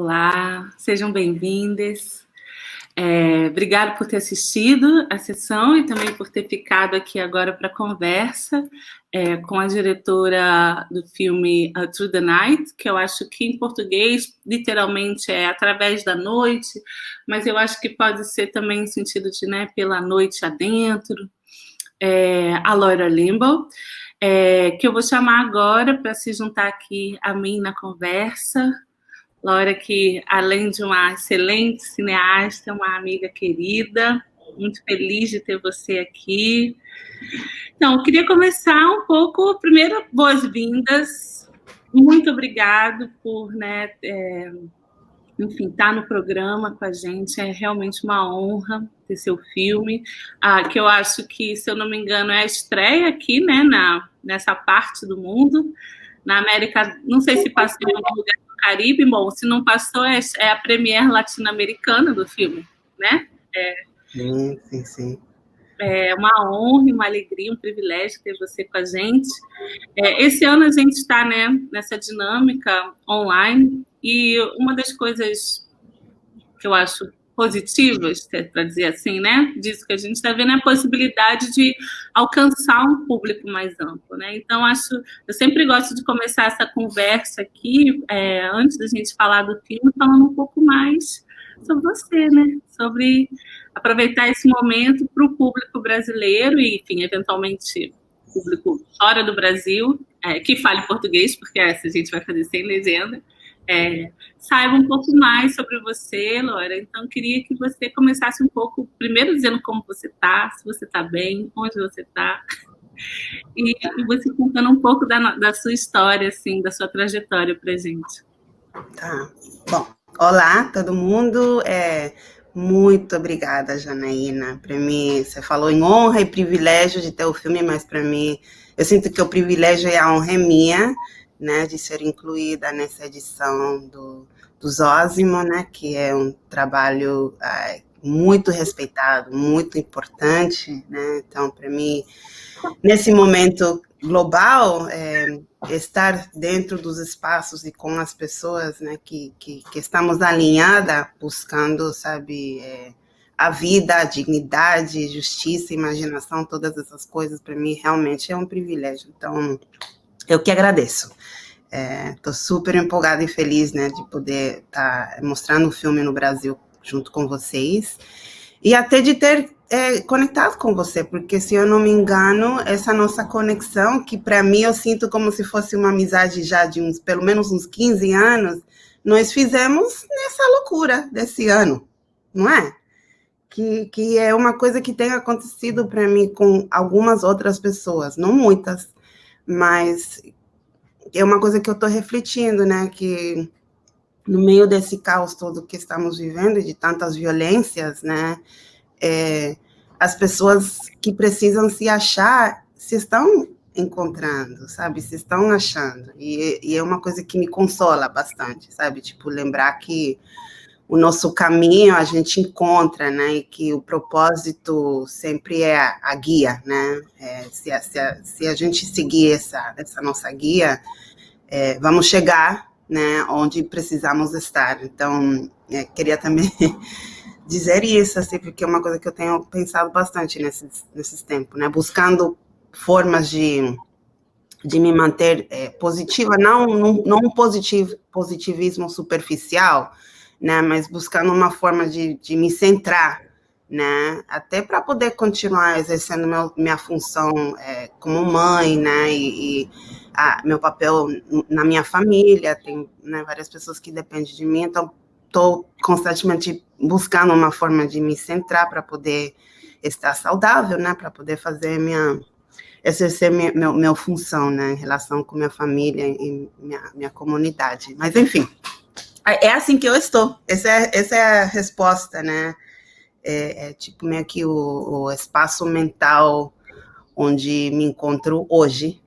Olá, sejam bem-vindas. Obrigada por ter assistido a sessão e também por ter ficado aqui agora para a conversa com a diretora do filme Through the Night, que eu acho que em português literalmente é Através da Noite, mas eu acho que pode ser também no sentido de pela noite adentro, a Laura Limbaugh, que eu vou chamar agora para se juntar aqui a mim na conversa. Laura, que além de uma excelente cineasta, é uma amiga querida, muito feliz de ter você aqui. Então, eu queria começar um pouco, primeiro, boas-vindas, muito obrigado por, estar no programa com a gente, é realmente uma honra ter seu filme, que eu acho que, se eu não me engano, é a estreia aqui, nessa parte do mundo, na América, não sei se passou em algum lugar do Caribe, bom, se não passou, é a premiere latino-americana do filme, né? Sim. É uma honra, uma alegria, um privilégio ter você com a gente. Esse ano a gente está nessa dinâmica online, e uma das coisas que eu acho positivas, para dizer assim, disso que a gente está vendo, é a possibilidade de alcançar um público mais amplo, Então, eu sempre gosto de começar essa conversa aqui, antes da gente falar do filme, falando um pouco mais sobre você, sobre aproveitar esse momento para o público brasileiro e, enfim, eventualmente, público fora do Brasil, que fale português, porque essa a gente vai fazer sem legenda, saiba um pouco mais sobre você, Laura. Então, queria que você começasse um pouco, primeiro dizendo como você está, se você está bem, onde você está, e você contando um pouco da sua história, assim, da sua trajetória para a gente. Tá. Bom, olá, todo mundo. Muito obrigada, Janaína. Para mim, você falou em honra e privilégio de ter o filme, mas para mim, eu sinto que o privilégio e a honra é minha, de ser incluída nessa edição do Zósimo, que é um trabalho muito respeitado, muito importante, Então, para mim, nesse momento global, estar dentro dos espaços e com as pessoas, que estamos alinhadas, buscando, sabe, a vida, a dignidade, justiça, imaginação, todas essas coisas, para mim, realmente é um privilégio. Então, eu que agradeço. Estou super empolgada e feliz, de poder estar mostrando o filme no Brasil junto com vocês, e até de ter conectado com você, porque, se eu não me engano, essa nossa conexão, que para mim eu sinto como se fosse uma amizade já de pelo menos uns 15 anos, nós fizemos nessa loucura desse ano, não é? Que é uma coisa que tem acontecido para mim com algumas outras pessoas, não muitas, mas é uma coisa que eu estou refletindo, que no meio desse caos todo que estamos vivendo, de tantas violências, as pessoas que precisam se achar se estão encontrando, sabe? Se estão achando. E é uma coisa que me consola bastante, sabe? Tipo, lembrar que o nosso caminho a gente encontra, e que o propósito sempre é a guia, se a gente seguir essa nossa guia, vamos chegar, onde precisamos estar. Então, queria também dizer isso, assim, porque é uma coisa que eu tenho pensado bastante nesses tempos, buscando formas de me manter positiva, não um positivismo superficial, mas buscando uma forma de me centrar, até para poder continuar exercendo minha função como mãe, e meu papel na minha família. Tem várias pessoas que dependem de mim, então estou constantemente buscando uma forma de me centrar para poder estar saudável, para poder fazer exercer minha função, em relação com minha família e minha comunidade. Mas, enfim, é assim que eu estou. Essa é a resposta, tipo meio que o espaço mental onde me encontro hoje.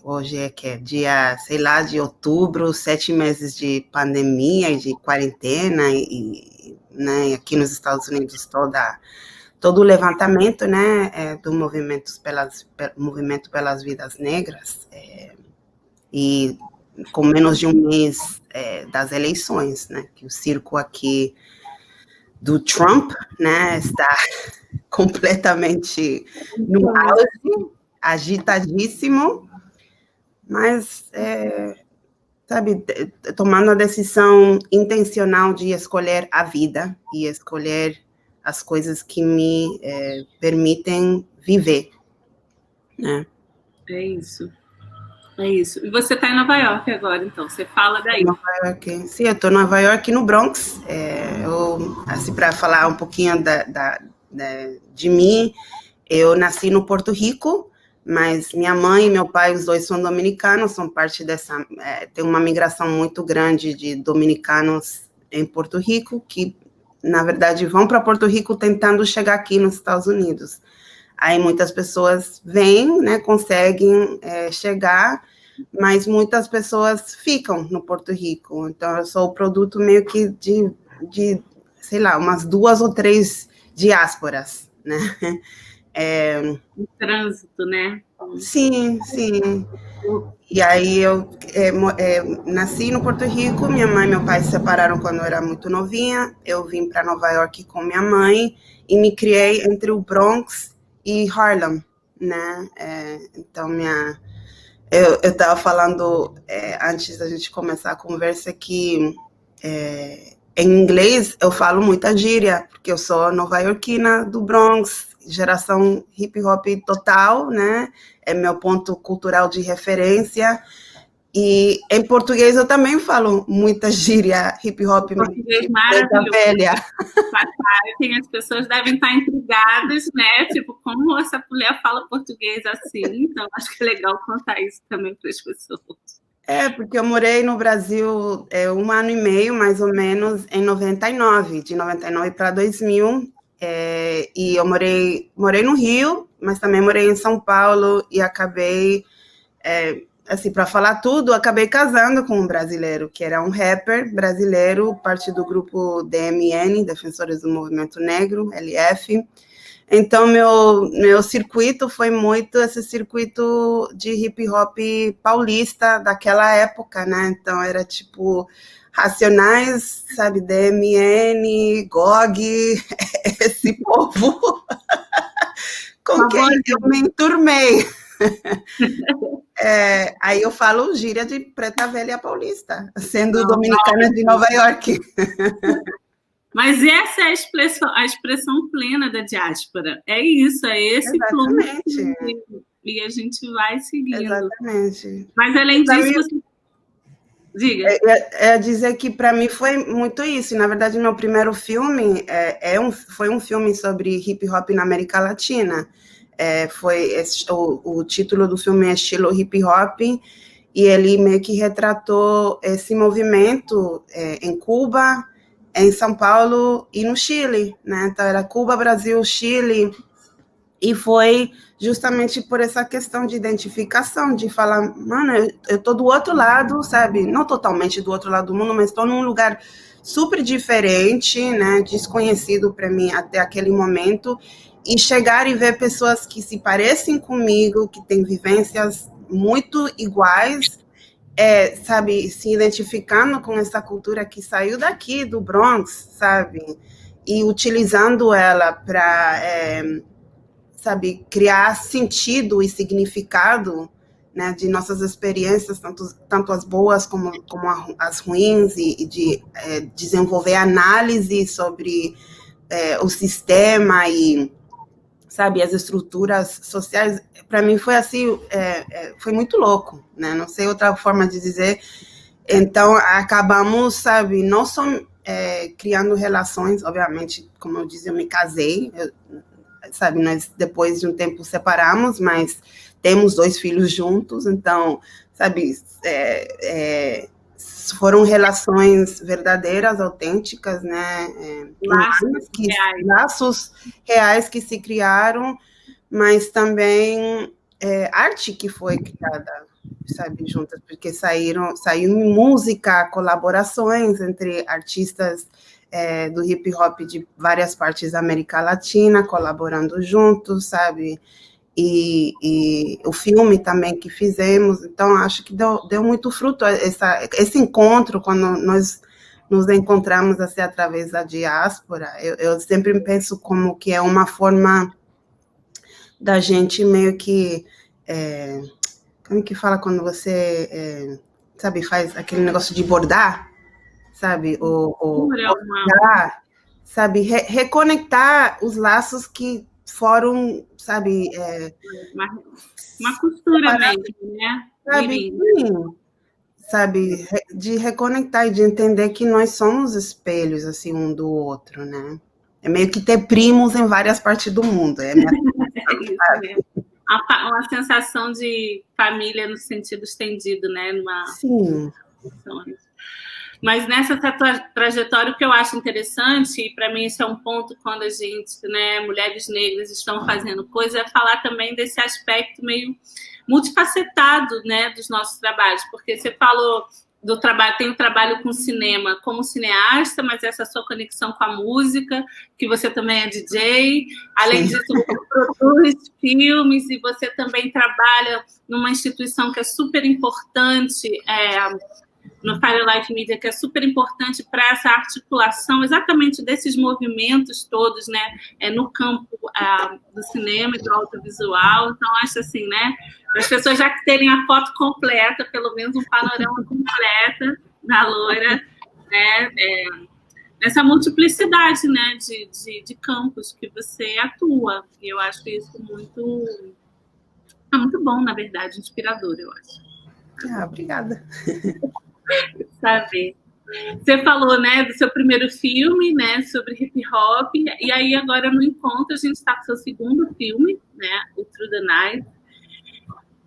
Hoje é dia, sei lá, de outubro, 7 meses de pandemia e de quarentena, e aqui nos Estados Unidos todo o levantamento, do movimento pelas vidas negras, e com menos de um mês das eleições, né? Que o circo aqui do Trump, né, está completamente no auge, agitadíssimo, mas, sabe, tomando a decisão intencional de escolher a vida e escolher as coisas que me permitem viver, né? É isso. É isso. E você está em Nova York agora, então. Você fala daí. Nova York. Sim, eu estou em Nova York, no Bronx. Assim, para falar um pouquinho de mim, eu nasci no Porto Rico, mas minha mãe e meu pai, os dois são dominicanos, são parte dessa... tem uma migração muito grande de dominicanos em Porto Rico, que, na verdade, vão para Porto Rico tentando chegar aqui nos Estados Unidos. Aí muitas pessoas vêm, né, conseguem chegar, mas muitas pessoas ficam no Porto Rico. Então, eu sou o produto meio que de sei lá, umas 2 ou 3 diásporas, né? O trânsito, né? Sim, sim. E aí eu nasci no Porto Rico, minha mãe e meu pai se separaram quando eu era muito novinha, eu vim para Nova York com minha mãe e me criei entre o Bronx e Harlem, né? Então, eu estava falando antes da gente começar a conversa que em inglês eu falo muita gíria, porque eu sou nova-iorquina do Bronx, geração hip hop total, né? É meu ponto cultural de referência. E em português eu também falo muita gíria hip hop. Português maravilhoso. Velha. As pessoas devem estar intrigadas, né? Tipo, como essa mulher fala português assim? Então, acho que é legal contar isso também para as pessoas. Porque eu morei no Brasil 1 ano e meio, mais ou menos, em 99, de 99 para 2000, e eu morei no Rio, mas também morei em São Paulo, e acabei, assim, para falar tudo, acabei casando com um brasileiro, que era um rapper brasileiro, parte do grupo DMN, Defensores do Movimento Negro, LF. Então, meu circuito foi muito esse circuito de hip hop paulista daquela época, né? Então, era tipo Racionais, sabe, DMN, GOG, esse povo com quem eu me enturmei. Aí eu falo gíria de preta velha paulista, sendo dominicana de Nova York. Mas essa é a expressão plena da diáspora. É isso, é esse fluxo. E a gente vai seguindo. Exatamente. Mas, além disso, você... Diga. Dizer que, para mim, foi muito isso. Na verdade, meu primeiro filme foi um filme sobre hip-hop na América Latina. O título do filme é Estilo Hip Hop, e ele meio que retratou esse movimento em Cuba, em São Paulo e no Chile, né? Então, era Cuba, Brasil, Chile, e foi justamente por essa questão de identificação, de falar, mano, eu tô do outro lado, sabe? Não totalmente do outro lado do mundo, mas estou num lugar super diferente, né? Desconhecido para mim até aquele momento, e chegar e ver pessoas que se parecem comigo, que têm vivências muito iguais, sabe, se identificando com essa cultura que saiu daqui, do Bronx, sabe, e utilizando ela para, sabe, criar sentido e significado, né, de nossas experiências, tanto as boas como as ruins, e de desenvolver análise sobre o sistema e, sabe, as estruturas sociais. Para mim foi assim, foi muito louco, né? Não sei outra forma de dizer. Então, acabamos, sabe, não só criando relações, obviamente, como eu disse, eu me casei, sabe, nós depois de um tempo separamos, mas temos 2 filhos juntos, então, sabe, foram relações verdadeiras, autênticas, né? Laços reais que se criaram, mas também arte que foi criada, sabe, juntas, porque saiu música, colaborações entre artistas do hip hop de várias partes da América Latina, colaborando juntos, sabe? e o filme também que fizemos. Então, acho que deu muito fruto esse encontro, quando nós nos encontramos assim, através da diáspora. Eu sempre penso como que é uma forma da gente meio que... como que fala quando você, sabe, faz aquele negócio de bordar, sabe? Bordar, sabe? Reconectar os laços que foram, sabe... uma costura mesmo, né? Sabe, sim, sabe, de reconectar e de entender que nós somos espelhos, assim, um do outro, né? É meio que ter primos em várias partes do mundo. É minha isso mesmo. Uma sensação de família no sentido estendido, né? Sim. Mas nessa trajetória, o que eu acho interessante, e para mim isso é um ponto quando a gente, né, mulheres negras estão fazendo coisa, é falar também desse aspecto meio multifacetado, né, dos nossos trabalhos, porque você falou do trabalho, tem o trabalho com cinema como cineasta, mas essa sua conexão com a música, que você também é DJ, além disso você produz filmes e você também trabalha numa instituição que é super importante, no Fire Life Media, que é super importante para essa articulação exatamente desses movimentos todos, né, no campo do cinema e do audiovisual. Então, acho assim, né, para as pessoas já terem a foto completa, pelo menos um panorama completa da Loira, né, nessa multiplicidade, né, de campos que você atua. E eu acho isso muito bom, na verdade, inspirador, eu acho. Obrigada. Saber. Você falou, né, do seu primeiro filme, né, sobre hip hop, e aí agora no Encontro a gente está com o seu segundo filme, né, o Through the Night,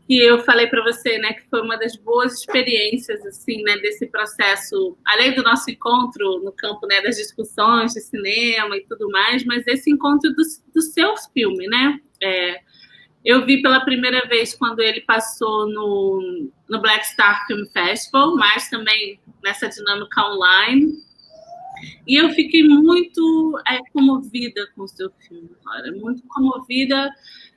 que eu falei para você, né, que foi uma das boas experiências, assim, né, desse processo, além do nosso encontro no campo, né, das discussões de cinema e tudo mais, mas esse encontro do seu filme, né, eu vi pela primeira vez quando ele passou no Black Star Film Festival, mas também nessa dinâmica online. E eu fiquei muito comovida com o seu filme, cara. Muito comovida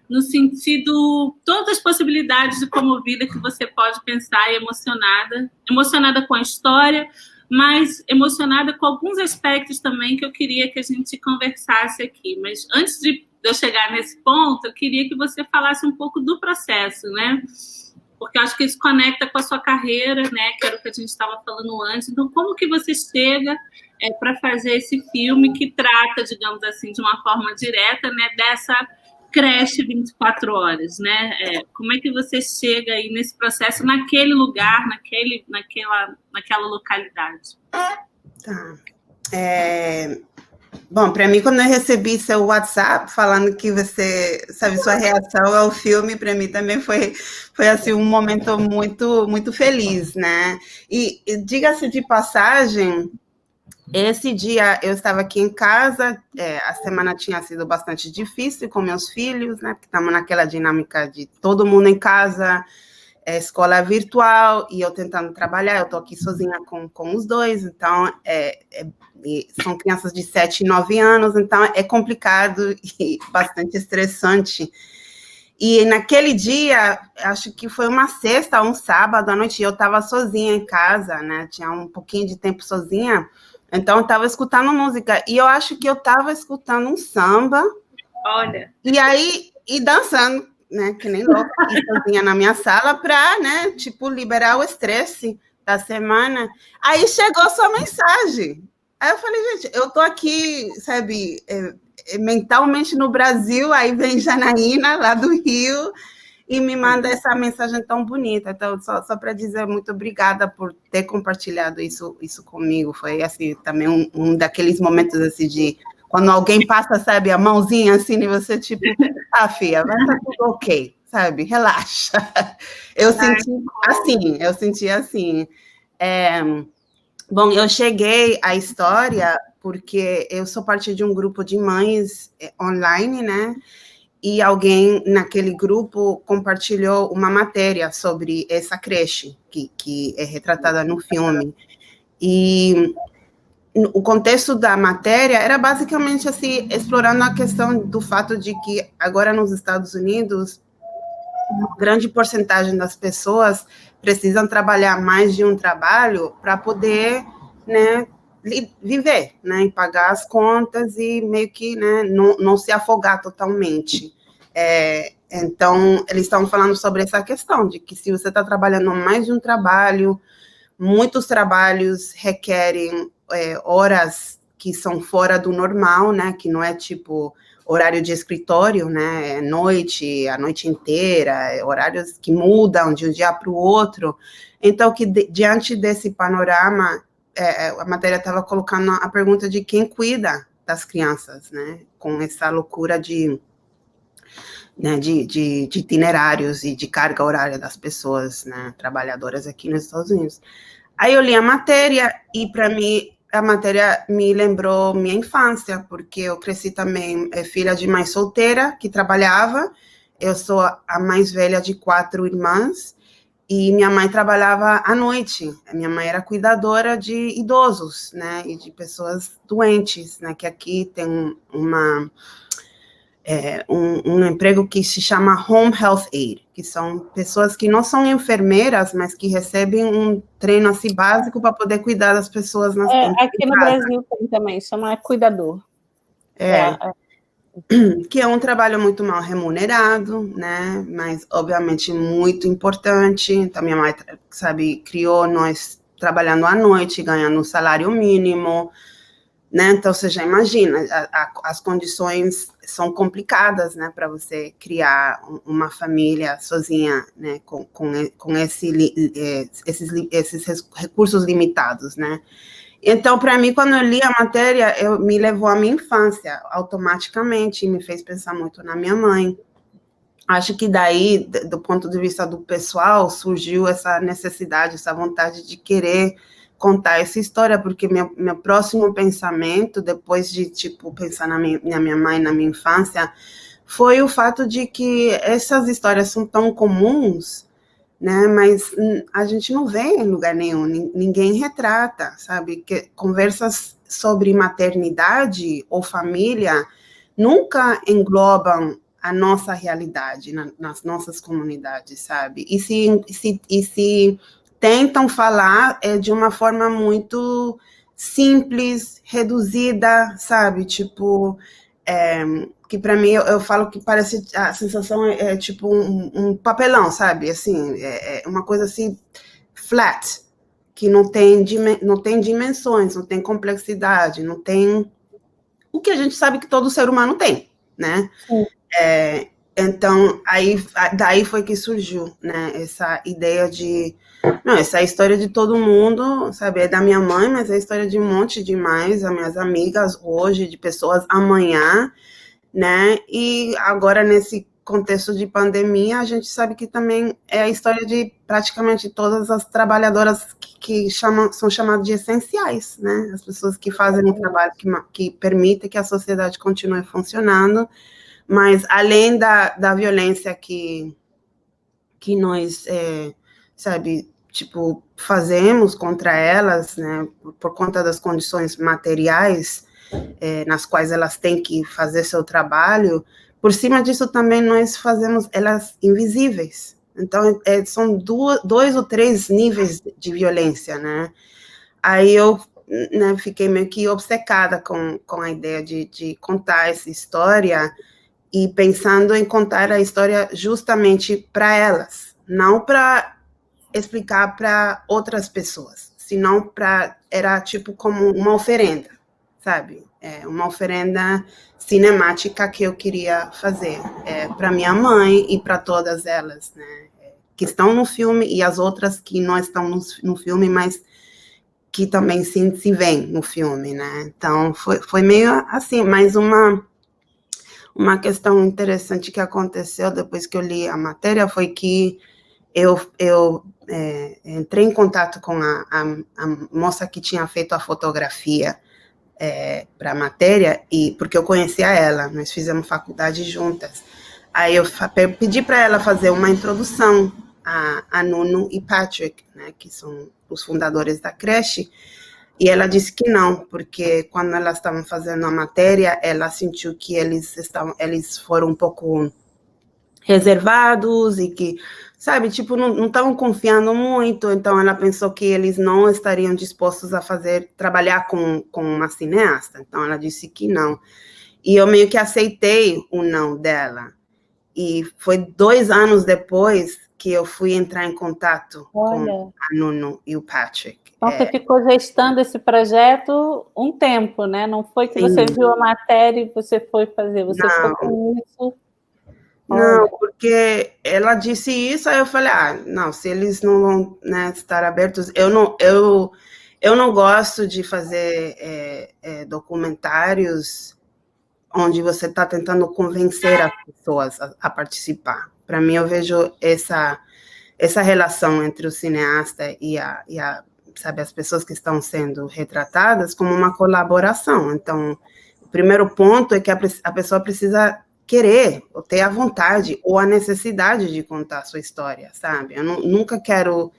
no sentido... Todas as possibilidades de comovida que você pode pensar e emocionada. Emocionada com a história, mas emocionada com alguns aspectos também que eu queria que a gente conversasse aqui. Mas antes de eu chegar nesse ponto, eu queria que você falasse um pouco do processo, né? Porque eu acho que isso conecta com a sua carreira, né? Que era o que a gente estava falando antes. Então, como que você chega para fazer esse filme que trata, digamos assim, de uma forma direta, né? Dessa creche 24 horas, né? Como é que você chega aí nesse processo, naquele lugar, naquela localidade? Tá. Bom, para mim, quando eu recebi seu WhatsApp falando que você, sabe, sua reação ao filme, para mim também foi assim, um momento muito, muito feliz, né? E diga-se de passagem, esse dia eu estava aqui em casa, a semana tinha sido bastante difícil com meus filhos, né? Porque estamos naquela dinâmica de todo mundo em casa, escola virtual, e eu tentando trabalhar, eu estou aqui sozinha com os dois, então são crianças de 7 e 9 anos, então é complicado e bastante estressante. E naquele dia, acho que foi uma sexta ou um sábado à noite, eu estava sozinha em casa, né? Tinha um pouquinho de tempo sozinha, então eu estava escutando música, e eu acho que eu estava escutando um samba. Olha. E dançando, né? Que nem louca, aqui sozinha na minha sala, para, né? Tipo, liberar o estresse da semana. Aí chegou sua mensagem. Aí eu falei, gente, eu tô aqui, sabe, mentalmente no Brasil, aí vem Janaína, lá do Rio, e me manda essa mensagem tão bonita. Então, só para dizer muito obrigada por ter compartilhado isso comigo. Foi, assim, também um daqueles momentos, assim, de... Quando alguém passa, sabe, a mãozinha, assim, e você, tipo, filha, vai estar tudo ok, sabe, relaxa. Eu senti assim. Bom, eu cheguei à história porque eu sou parte de um grupo de mães online, né? E alguém naquele grupo compartilhou uma matéria sobre essa creche que é retratada no filme. E o contexto da matéria era basicamente assim, explorando a questão do fato de que agora nos Estados Unidos, uma grande porcentagem das pessoas precisam trabalhar mais de um trabalho para poder, né, viver, né, e pagar as contas e meio que, né, não se afogar totalmente. Então, eles estão falando sobre essa questão de que se você está trabalhando mais de um trabalho, muitos trabalhos requerem horas que são fora do normal, né, que não é tipo horário de escritório, né, noite, a noite inteira, horários que mudam de um dia para o outro. Então, que diante desse panorama, a matéria estava colocando a pergunta de quem cuida das crianças, né, com essa loucura de itinerários e de carga horária das pessoas, né, trabalhadoras aqui nos Estados Unidos. Aí eu li a matéria e, para mim, a matéria me lembrou minha infância, porque eu cresci também filha de mãe solteira, que trabalhava. Eu sou a mais velha de 4 irmãs, e minha mãe trabalhava à noite. A minha mãe era cuidadora de idosos, né, e de pessoas doentes, né, que aqui tem um emprego que se chama Home Health Aide, que são pessoas que não são enfermeiras, mas que recebem um treino assim básico para poder cuidar das pessoas nas aqui no Brasil tem também, chama cuidador. Que é um trabalho muito mal remunerado, né, mas obviamente muito importante. Então minha mãe, sabe, criou nós trabalhando à noite, ganhando um salário mínimo, né? Então você já imagina, as condições são complicadas, né, para você criar uma família sozinha, né, com esses recursos limitados, né? Então, para mim, quando eu li a matéria, me levou à minha infância, automaticamente, e me fez pensar muito na minha mãe. Acho que daí, do ponto de vista do pessoal, surgiu essa necessidade, essa vontade de querer contar essa história, porque meu próximo pensamento, depois de, tipo, pensar na minha mãe, na minha infância, foi o fato de que essas histórias são tão comuns, né, mas a gente não vê em lugar nenhum, ninguém retrata, sabe, que conversas sobre maternidade ou família nunca englobam a nossa realidade nas nossas comunidades, sabe, e se tentam falar de uma forma muito simples, reduzida, sabe, tipo, que para mim, eu falo que parece, a sensação é tipo um papelão, sabe, assim, uma coisa assim, flat, que não tem dimensões, não tem complexidade, não tem o que a gente sabe que todo ser humano tem, né? Então, daí foi que surgiu, né, essa ideia de, não, essa é a história de todo mundo, sabe, é da minha mãe, mas é a história de um monte de mais, as minhas amigas hoje, de pessoas amanhã, né, e agora nesse contexto de pandemia, a gente sabe que também é a história de praticamente todas as trabalhadoras que são chamadas de essenciais, né, as pessoas que fazem um trabalho que permite que a sociedade continue funcionando, mas além da violência que nós, sabe, tipo, fazemos contra elas, né, por conta das condições materiais nas quais elas têm que fazer seu trabalho, por cima disso também nós fazemos elas invisíveis. Então, são 2 ou 3 níveis de violência, né? Aí eu, né, fiquei meio que obcecada com a ideia de contar essa história e pensando em contar a história justamente para elas, não para explicar para outras pessoas, senão era tipo como uma oferenda, sabe? Uma oferenda cinemática que eu queria fazer para minha mãe e para todas elas, né, que estão no filme e as outras que não estão no filme, mas que também se veem no filme, né? Então foi meio assim, mais uma questão interessante que aconteceu depois que eu li a matéria foi que eu entrei em contato com a moça que tinha feito a fotografia para a matéria, porque eu conhecia ela, nós fizemos faculdade juntas. Aí eu pedi para ela fazer uma introdução a Nuno e Patrick, né, que são os fundadores da creche, E ela disse que não, porque quando elas estavam fazendo a matéria, ela sentiu que eles foram um pouco reservados e que, sabe, tipo, não estavam confiando muito, então ela pensou que eles não estariam dispostos a trabalhar com uma cineasta, então ela disse que não. E eu meio que aceitei o não dela. E foi 2 anos depois que eu fui entrar em contato com a Nuno e o Patrick. Então, você ficou gestando esse projeto um tempo, né? Não foi que você viu a matéria e você foi fazer, você ficou com isso. Não, porque ela disse isso, aí eu falei, não, se eles não vão, né, estar abertos, eu não gosto de fazer documentários onde você está tentando convencer as pessoas a participar. Para mim, eu vejo essa relação entre o cineasta e sabe, as pessoas que estão sendo retratadas como uma colaboração. Então, o primeiro ponto é que a pessoa precisa querer, ou ter a vontade, ou a necessidade de contar a sua história, sabe? Eu nunca quero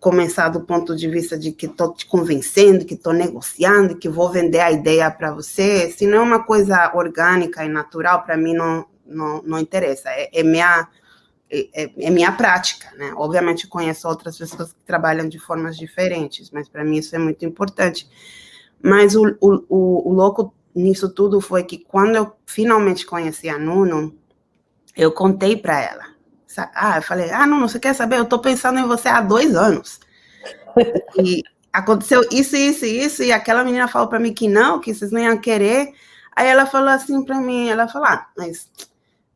começar do ponto de vista de que estou te convencendo, que estou negociando, que vou vender a ideia para você. Se não é uma coisa orgânica e natural, para mim não interessa. É minha prática, né? Obviamente conheço outras pessoas que trabalham de formas diferentes, mas para mim isso é muito importante. Mas o louco nisso tudo foi que quando eu finalmente conheci a Nuno, eu contei para ela. Eu falei, Nuno, você quer saber? Eu estou pensando em você há 2 anos. E aconteceu isso, e aquela menina falou para mim que vocês não iam querer. Aí ela falou assim para mim, ela falou, mas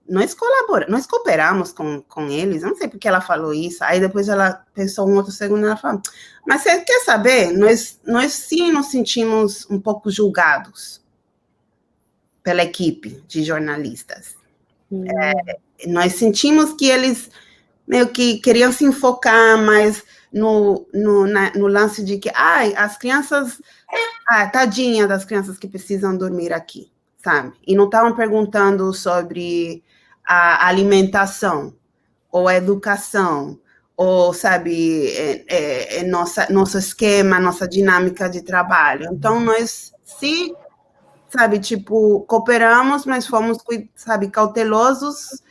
nós cooperamos com eles, eu não sei porque ela falou isso. Aí depois ela pensou um outro segundo e ela falou, mas você quer saber? Nós sim nos sentimos um pouco julgados pela equipe de jornalistas. Nós sentimos que eles meio que queriam se enfocar mais no lance de que, as crianças, tadinha das crianças que precisam dormir aqui, sabe? E não estavam perguntando sobre a alimentação, ou a educação, ou, sabe, nosso esquema, nossa dinâmica de trabalho. Então, nós, sabe, tipo, cooperamos, mas fomos, sabe, cautelosos.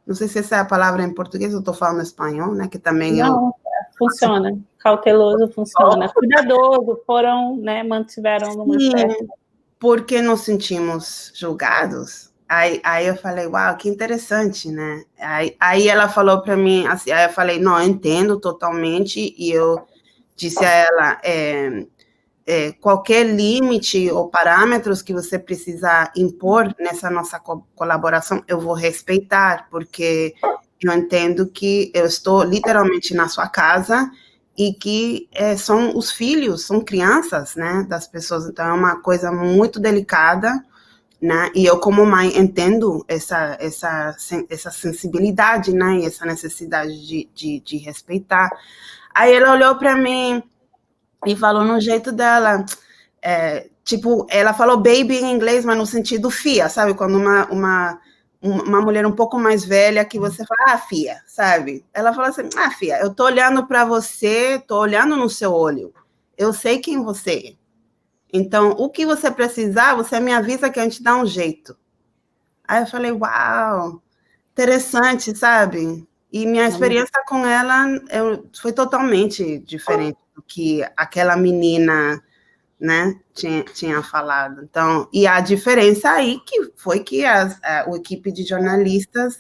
Não sei se essa é a palavra em português, eu estou falando espanhol, né, que também não, funciona. Cauteloso funciona. Cuidadoso, mantiveram numa certa... Porque nos sentimos julgados. Aí eu falei, uau, que interessante, né? Aí ela falou para mim, assim, aí eu falei, não, eu entendo totalmente, e eu disse a ela, qualquer limite ou parâmetros que você precisar impor nessa nossa colaboração, eu vou respeitar, porque eu entendo que eu estou literalmente na sua casa e que são os filhos, são crianças, né, das pessoas, então é uma coisa muito delicada, né, e eu como mãe entendo essa sensibilidade, né, e essa necessidade de respeitar. Aí ela olhou para mim e falou no jeito dela, tipo, ela falou baby em inglês, mas no sentido fia, sabe, quando uma mulher um pouco mais velha que você fala, fia, sabe? Ela fala assim, fia, eu tô olhando para você, tô olhando no seu olho, eu sei quem você é. Então, o que você precisar, você me avisa que a gente dá um jeito. Aí eu falei, uau, interessante, sabe? E minha experiência com ela foi totalmente diferente do que aquela menina, né, tinha falado. Então, e a diferença aí que foi que a equipe de jornalistas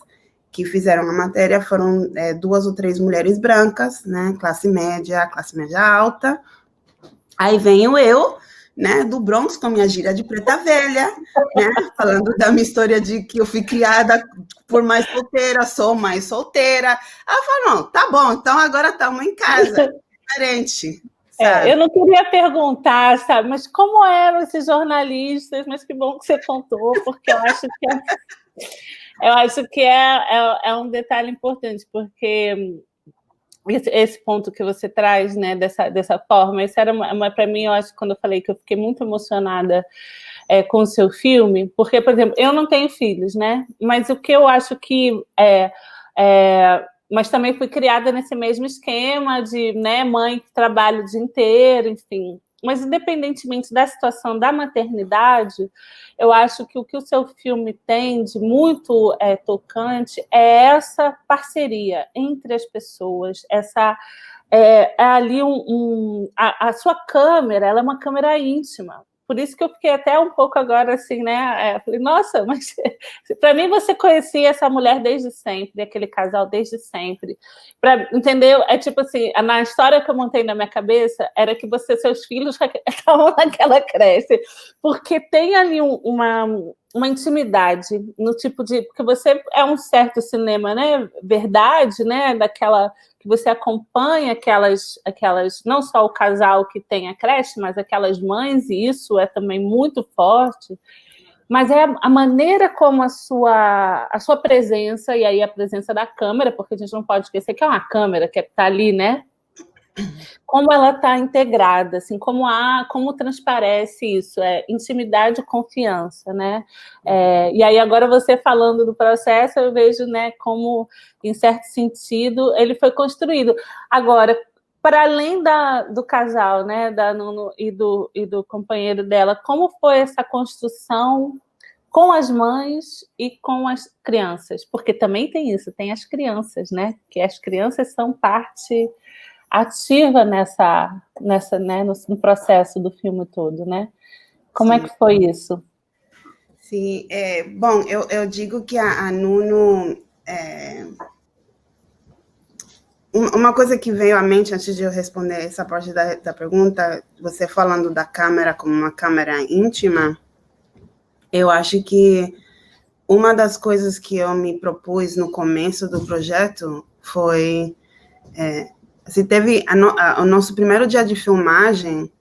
que fizeram a matéria foram 2 ou 3 mulheres brancas, né, classe média alta. Aí venho eu, né, do Bronx, com minha gíria de preta velha, né, falando da minha história de que eu fui criada por mãe solteira, sou mãe solteira. Ela falou, não, tá bom, então agora estamos em casa, diferente. Eu não queria perguntar, sabe, mas como eram esses jornalistas? Mas que bom que você contou, porque eu acho que é um detalhe importante, porque esse ponto que você traz, né, dessa forma, isso era para mim, eu acho, quando eu falei que eu fiquei muito emocionada com o seu filme, porque, por exemplo, eu não tenho filhos, né, mas o que eu acho que mas também fui criada nesse mesmo esquema de, né, mãe que trabalha o dia inteiro, enfim. Mas, independentemente da situação da maternidade, eu acho que o seu filme tem de muito tocante é essa parceria entre as pessoas, é ali a sua câmera, ela é uma câmera íntima. Por isso que eu fiquei até um pouco agora assim, né? Falei, nossa, mas para mim você conhecia essa mulher desde sempre, aquele casal desde sempre. Entendeu? É tipo assim, na história que eu montei na minha cabeça, era que seus filhos estavam naquela creche. Porque tem ali uma intimidade no tipo de... Porque você é um certo cinema, né? Verdade, né? Daquela... que você acompanha aquelas, não só o casal que tem a creche, mas aquelas mães, e isso é também muito forte, mas é a maneira como a sua presença, e aí a presença da câmera, porque a gente não pode esquecer que é uma câmera que está ali, né? Como ela está integrada, assim, como transparece isso, intimidade e confiança, né? E aí agora você falando do processo, eu vejo, né, como, em certo sentido, ele foi construído. Agora, para além do casal, né, da Nuno e do companheiro dela, como foi essa construção com as mães e com as crianças? Porque também tem isso, tem as crianças, né? Que as crianças são parte ativa né, no processo do filme todo, né? Como é que foi isso? Sim, bom, eu digo que a Nuno... Uma coisa que veio à mente antes de eu responder essa parte da pergunta, você falando da câmera como uma câmera íntima, eu acho que uma das coisas que eu me propus no começo do projeto foi... assim, teve o nosso primeiro dia de filmagem,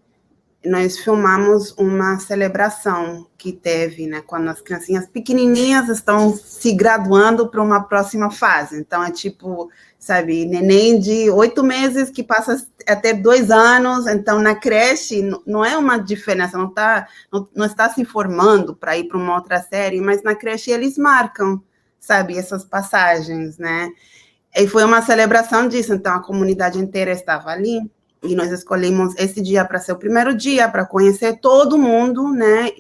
nós filmamos uma celebração que teve, né, quando as criancinhas pequenininhas estão se graduando para uma próxima fase. Então, é tipo, sabe, neném de 8 meses que passa a ter 2 anos. Então, na creche, não é uma diferença, não está se formando para ir para uma outra série, mas na creche eles marcam, sabe, essas passagens, né? E foi uma celebração disso, então a comunidade inteira estava ali, e nós escolhemos esse dia para ser o primeiro dia, para conhecer todo mundo, né,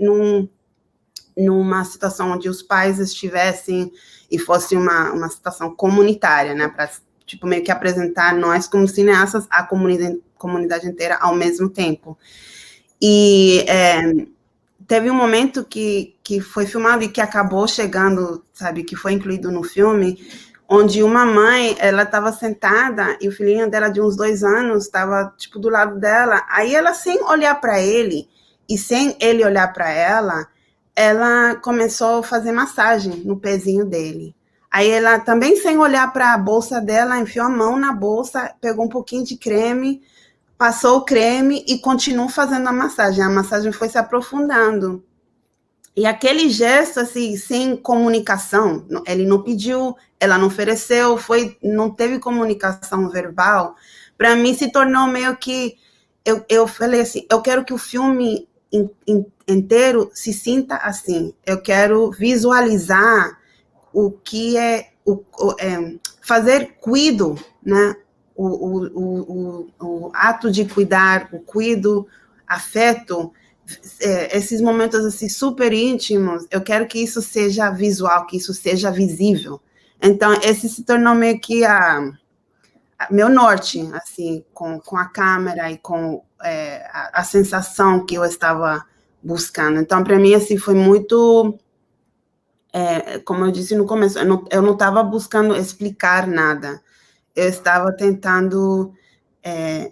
numa situação onde os pais estivessem e fosse uma situação comunitária, né, para, tipo, meio que apresentar nós como cineastas a comunidade inteira ao mesmo tempo. E teve um momento que foi filmado e que acabou chegando, sabe, que foi incluído no filme, onde uma mãe, ela estava sentada e o filhinho dela de uns 2 anos estava, tipo, do lado dela. Aí ela, sem olhar para ele e sem ele olhar para ela começou a fazer massagem no pezinho dele. Aí ela também, sem olhar para a bolsa dela, enfiou a mão na bolsa, pegou um pouquinho de creme, passou o creme e continuou fazendo a massagem. A massagem foi se aprofundando. E aquele gesto, assim, sem comunicação, ele não pediu, ela não ofereceu, não teve comunicação verbal, para mim se tornou meio que, eu falei assim, eu quero que o filme inteiro se sinta assim, eu quero visualizar o que fazer cuido, né, o ato de cuidar, o cuido, afeto, esses momentos assim super íntimos, eu quero que isso seja visual, que isso seja visível. Então, esse se tornou meio que meu norte, assim, com a câmera e com a sensação que eu estava buscando. Então, para mim, assim, foi muito... como eu disse no começo, eu não estava buscando explicar nada. Eu estava tentando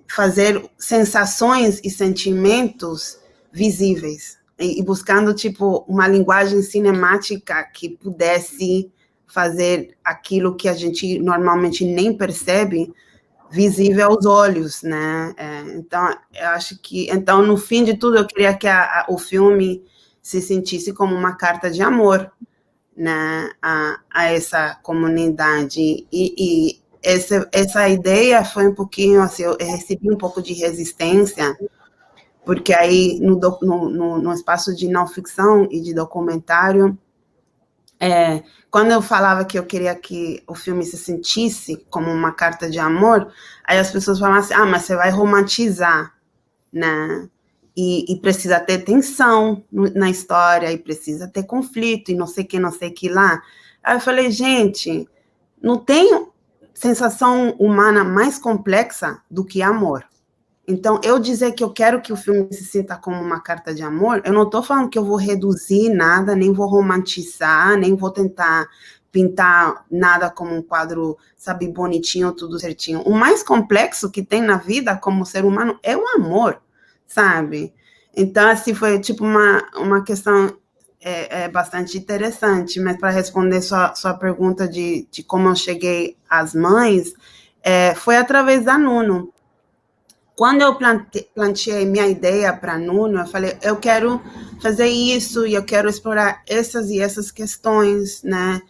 fazer sensações e sentimentos visíveis, e buscando, tipo, uma linguagem cinemática que pudesse fazer aquilo que a gente normalmente nem percebe visível aos olhos, né? Então, eu acho que... Então, no fim de tudo, eu queria que o filme se sentisse como uma carta de amor, né, a essa comunidade, e essa ideia foi um pouquinho, assim, eu recebi um pouco de resistência, porque aí no espaço de não ficção e de documentário, quando eu falava que eu queria que o filme se sentisse como uma carta de amor, aí as pessoas falavam assim, mas você vai romantizar, né? e precisa ter tensão na história, e precisa ter conflito, e não sei o que lá. Aí eu falei, gente, não tem sensação humana mais complexa do que amor. Então, eu dizer que eu quero que o filme se sinta como uma carta de amor, eu não estou falando que eu vou reduzir nada, nem vou romantizar, nem vou tentar pintar nada como um quadro, sabe, bonitinho, tudo certinho. O mais complexo que tem na vida como ser humano é o amor, sabe? Então, assim, foi tipo uma questão bastante interessante, mas para responder sua pergunta de como eu cheguei às mães, foi através da Nuno. Quando eu planteei minha ideia para Nuno, eu falei, eu quero fazer isso e eu quero explorar essas e essas questões, né?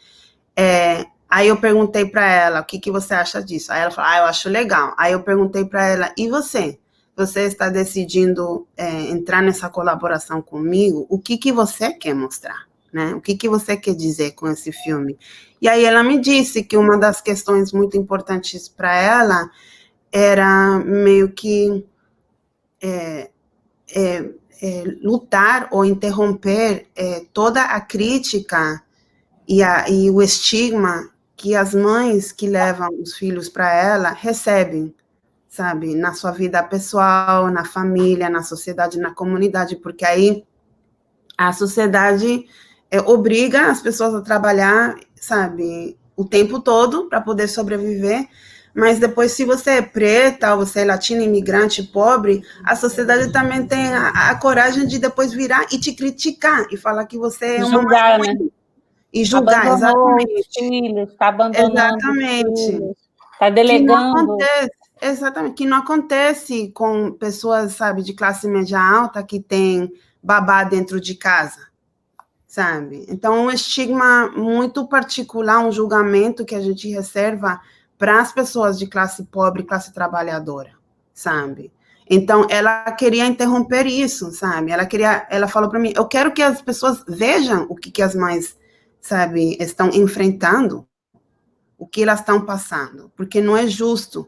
Aí eu perguntei para ela, o que você acha disso? Aí ela falou, eu acho legal. Aí eu perguntei para ela, e você? Você está decidindo entrar nessa colaboração comigo? O que você quer mostrar? Né? O que você quer dizer com esse filme? E aí ela me disse que uma das questões muito importantes para ela era meio que lutar ou interromper toda a crítica e o estigma que as mães que levam os filhos para ela recebem, sabe, na sua vida pessoal, na família, na sociedade, na comunidade, porque aí a sociedade obriga as pessoas a trabalhar, sabe, o tempo todo para poder sobreviver, mas depois, se você é preta, ou você é latina, imigrante, pobre, a sociedade também tem a coragem de depois virar e te criticar, e falar que você é uma julgar, né? E julgar, abandonou exatamente. Os filhos, está abandonando exatamente. Os filhos, está delegando. Exatamente, que não acontece com pessoas, sabe, de classe média alta que tem babá dentro de casa, sabe? Então, um estigma muito particular, um julgamento que a gente reserva para as pessoas de classe pobre, classe trabalhadora, sabe? Então, ela queria interromper isso, sabe? Ela falou para mim, eu quero que as pessoas vejam o que as mães, sabe, estão enfrentando, o que elas estão passando, porque não é justo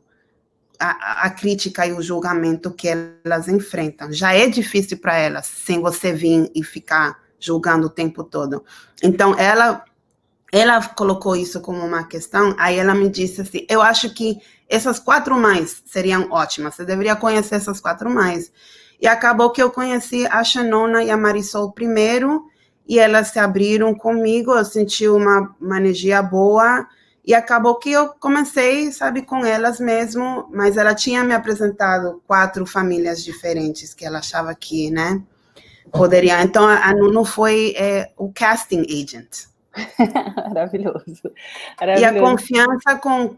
a crítica e o julgamento que elas enfrentam. Já é difícil para elas, sem você vir e ficar julgando o tempo todo. Então, ela colocou isso como uma questão, aí ela me disse assim, eu acho que essas 4 mães seriam ótimas, você deveria conhecer essas 4 mães. E acabou que eu conheci a Xanona e a Marisol primeiro, e elas se abriram comigo, eu senti uma energia boa, e acabou que eu comecei, sabe, com elas mesmo, mas ela tinha me apresentado 4 famílias diferentes que ela achava que, né, poderia. Então, a Nuno foi o casting agent. Maravilhoso. E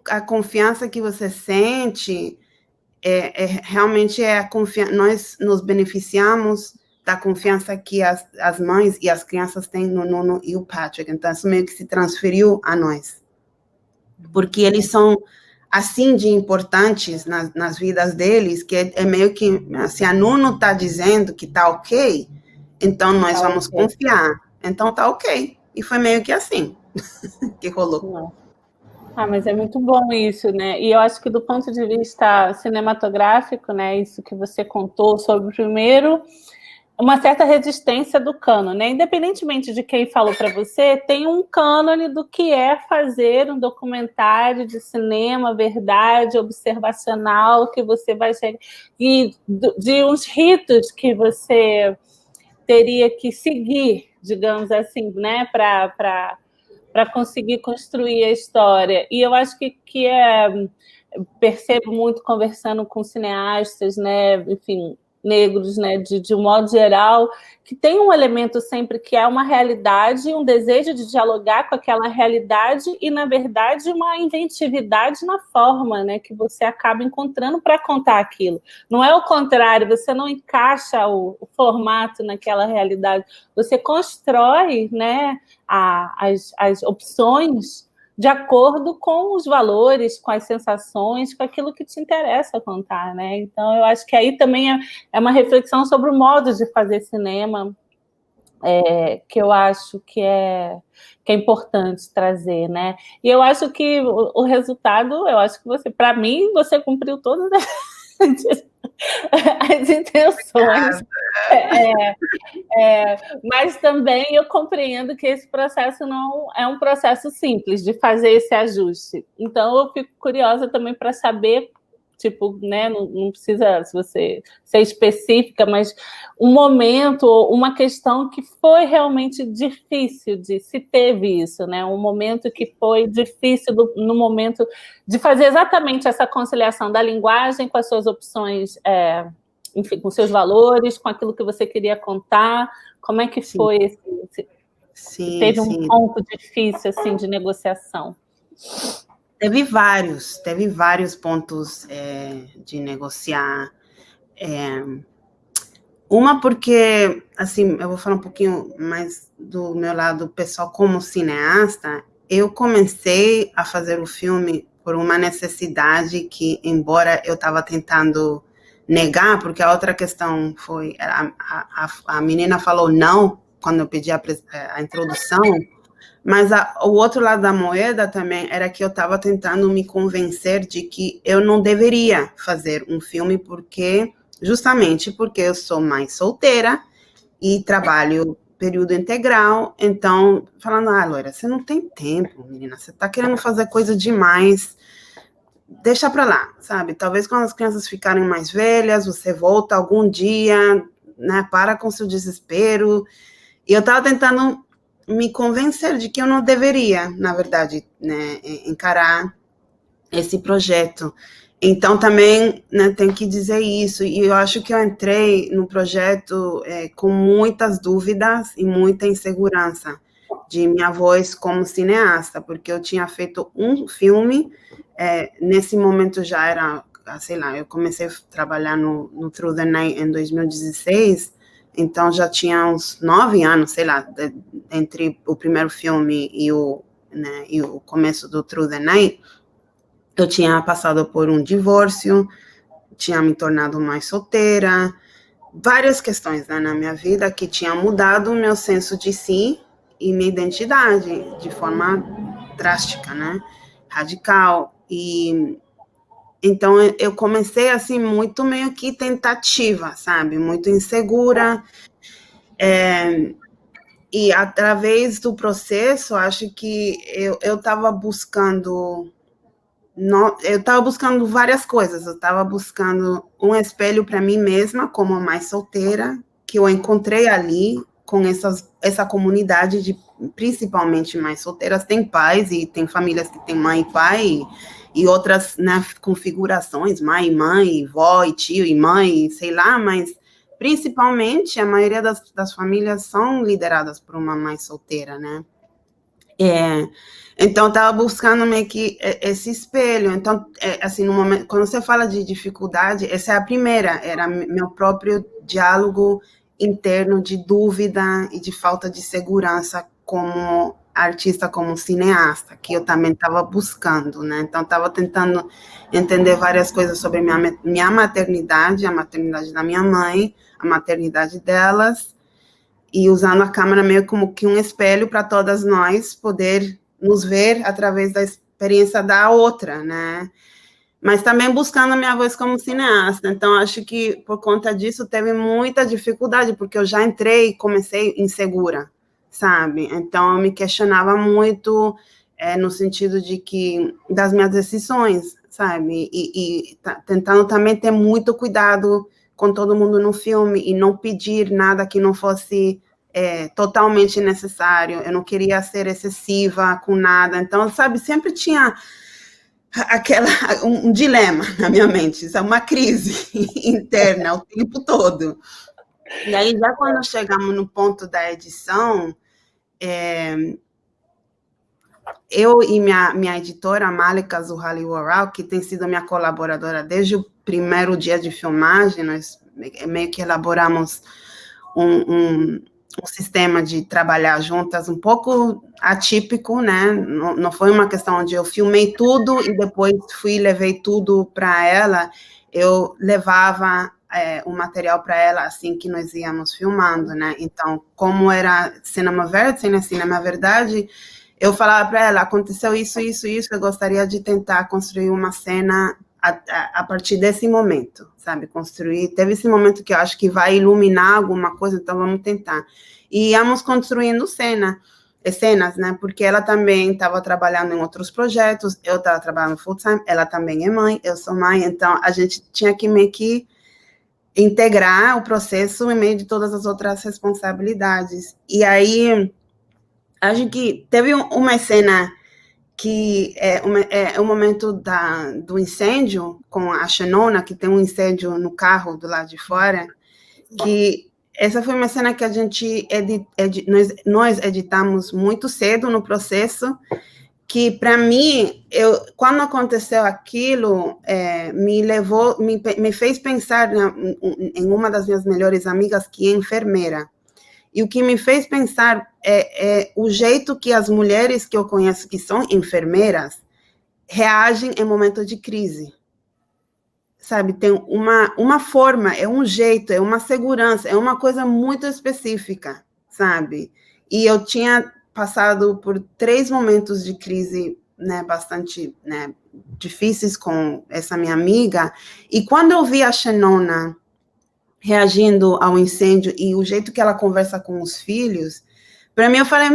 a confiança que você sente, realmente a confiança. Nós nos beneficiamos da confiança que as mães e as crianças têm no Nuno e o Patrick. Então, isso meio que se transferiu a nós. Porque eles são assim de importantes nas vidas deles, que é meio que, assim, a Nuno está dizendo que está ok, então nós vamos confiar. Então tá ok. E foi meio que assim que rolou. Mas é muito bom isso, né? E eu acho que do ponto de vista cinematográfico, né, isso que você contou sobre, primeiro, uma certa resistência do cânone, né? Independentemente de quem falou para você, tem um cânone do que é fazer um documentário de cinema, verdade, observacional, que você vai chegar, e de uns ritos que você teria que seguir, digamos assim, né, para conseguir construir a história. E eu acho que percebo muito conversando com cineastas, né, enfim, negros, né, de um modo geral, que tem um elemento sempre que é uma realidade, um desejo de dialogar com aquela realidade e, na verdade, uma inventividade na forma, né, que você acaba encontrando para contar aquilo. Não é o contrário, você não encaixa o formato naquela realidade, você constrói, né, as opções de acordo com os valores, com as sensações, com aquilo que te interessa contar, né? Então, eu acho que aí também é uma reflexão sobre o modo de fazer cinema, que eu acho que é importante trazer, né? E eu acho que o resultado, eu acho que você, para mim, você cumpriu todas as intenções. Mas também eu compreendo que esse processo não é um processo simples de fazer esse ajuste. Então, eu fico curiosa também para saber, tipo, né, não precisa se você ser específica, mas um momento, uma questão que foi realmente difícil de se teve isso, né? Um momento que foi difícil no momento de fazer exatamente essa conciliação da linguagem com as suas opções, enfim, com seus valores, com aquilo que você queria contar. Como é que foi teve um ponto difícil assim de negociação? Teve vários pontos de negociar. Uma porque, assim, eu vou falar um pouquinho mais do meu lado pessoal como cineasta. Eu comecei a fazer o filme por uma necessidade que, embora eu estava tentando negar, porque a outra questão foi, a menina falou não quando eu pedi a introdução, mas o outro lado da moeda também era que eu estava tentando me convencer de que eu não deveria fazer um filme justamente porque eu sou mãe solteira e trabalho período integral, então, falando, Loira, você não tem tempo, menina, você está querendo fazer coisa demais, deixa para lá, sabe? Talvez quando as crianças ficarem mais velhas, você volta algum dia, né, para com seu desespero, e eu estava tentando me convencer de que eu não deveria, na verdade, né, encarar esse projeto. Então, também, né, tem que dizer isso, e eu acho que eu entrei no projeto com muitas dúvidas e muita insegurança de minha voz como cineasta, porque eu tinha feito um filme, nesse momento já era, sei lá, eu comecei a trabalhar no Through the Night em 2016, então já tinha uns 9 anos, sei lá, entre o primeiro filme e o começo do Through the Night. Eu tinha passado por um divórcio, tinha me tornado mais solteira, várias questões, né, na minha vida que tinham mudado o meu senso de si e minha identidade de forma drástica, né, radical. E então eu comecei assim muito meio que tentativa, sabe, muito insegura. E através do processo, acho que eu estava buscando várias coisas. Eu estava buscando um espelho para mim mesma, como mãe solteira, que eu encontrei ali, com essa comunidade de, principalmente, mães solteiras. Tem pais e tem famílias que têm mãe e pai, e outras, né, configurações, mãe, vó e tio e mãe, sei lá, mas principalmente a maioria das famílias são lideradas por uma mãe solteira, né? Então, eu estava buscando meio que esse espelho. Então, assim, no momento, quando você fala de dificuldade, essa é a primeira, era meu próprio diálogo interno de dúvida e de falta de segurança como artista, como cineasta, que eu também estava buscando, né? Então, estava tentando entender várias coisas sobre minha maternidade, a maternidade da minha mãe, a maternidade delas, e usando a câmera meio como que um espelho para todas nós poder nos ver através da experiência da outra, né? Mas também buscando a minha voz como cineasta. Então, acho que por conta disso teve muita dificuldade, porque eu já entrei e comecei insegura, sabe? Então, eu me questionava muito no sentido de que das minhas decisões, sabe? E tentando também ter muito cuidado com todo mundo no filme e não pedir nada que não fosse totalmente necessário. Eu não queria ser excessiva com nada. Então, sabe, sempre tinha um dilema na minha mente, sabe? Uma crise interna o tempo todo. E aí, já quando chegamos no ponto da edição, eu e minha editora, Malika Zuhali Waral, que tem sido minha colaboradora desde o primeiro dia de filmagem, nós meio que elaboramos um sistema de trabalhar juntas um pouco atípico, né? Não foi uma questão onde eu filmei tudo e depois levei tudo para ela. Eu levava o material para ela assim que nós íamos filmando, né? Então, como era cinema verde, né? Cinema verdade, eu falava para ela, aconteceu isso, eu gostaria de tentar construir uma cena a partir desse momento, sabe? Construir. Teve esse momento que eu acho que vai iluminar alguma coisa, então vamos tentar. E íamos construindo cenas, né? Porque ela também estava trabalhando em outros projetos, eu estava trabalhando full-time, ela também é mãe, eu sou mãe, então a gente tinha que meio que integrar o processo em meio de todas as outras responsabilidades. E aí, acho que teve uma cena que é o momento do incêndio com a Shenona, que tem um incêndio no carro do lado de fora, que essa foi uma cena que a gente nós editamos muito cedo no processo, que para mim, quando aconteceu aquilo, me fez pensar em uma das minhas melhores amigas, que é enfermeira. E o que me fez pensar é o jeito que as mulheres que eu conheço, que são enfermeiras, reagem em momento de crise. Sabe, tem uma forma, é um jeito, é uma segurança, é uma coisa muito específica, sabe? E eu tinha passado por 3 momentos de crise, né, bastante, né, difíceis com essa minha amiga, e quando eu vi a Shenona reagindo ao incêndio e o jeito que ela conversa com os filhos, para mim eu falei,